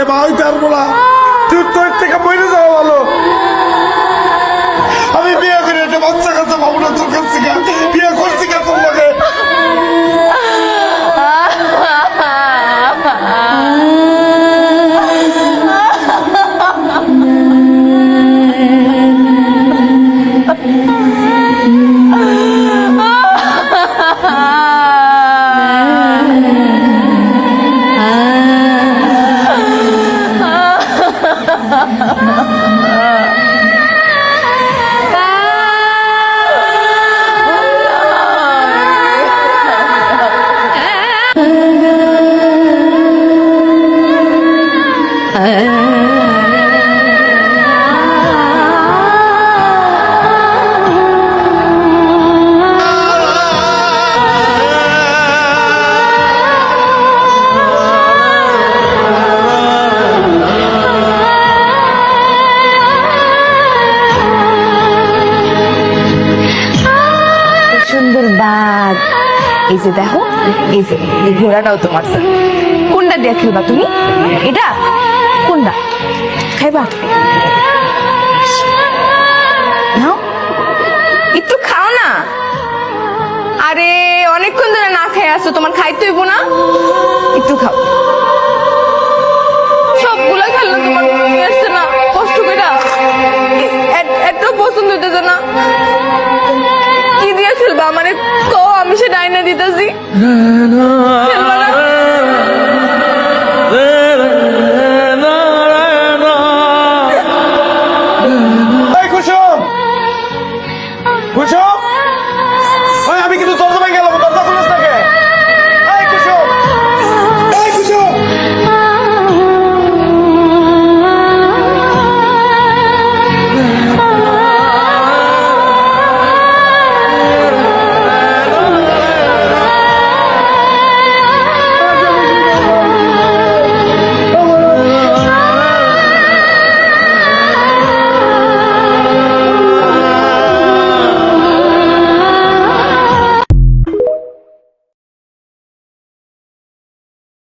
যে মা হইতে পারবো না, তুই তোর থেকে মরে যাওয়া ভালো। আমি বিয়ে করে একটা বাচ্চা কাছে পাবো না তোর কাছ থেকে, বিয়ে করছি কে তোর লগে? সুন্দর বাঘ, এই যে দেখো, এই যে এই ঘোড়াটাও তোমার। কোনটা দিয়ে খেলবা তুমি? এটা কোনটা খাইবা? নাও, একটু খাও না। আরে অনেকক্ষণ ধরে না খেয়ে আসছো, তোমার খাইতে হইব না? একটু খাও। সবগুলা খেললে তোমার নিয়ে আসছে না, কষ্ট করে এত পছন্দ হইতেছে না। কি দিয়ে খেলবা? মানে তো আমি সে ডাইনা দিতেছি, খেলবা না?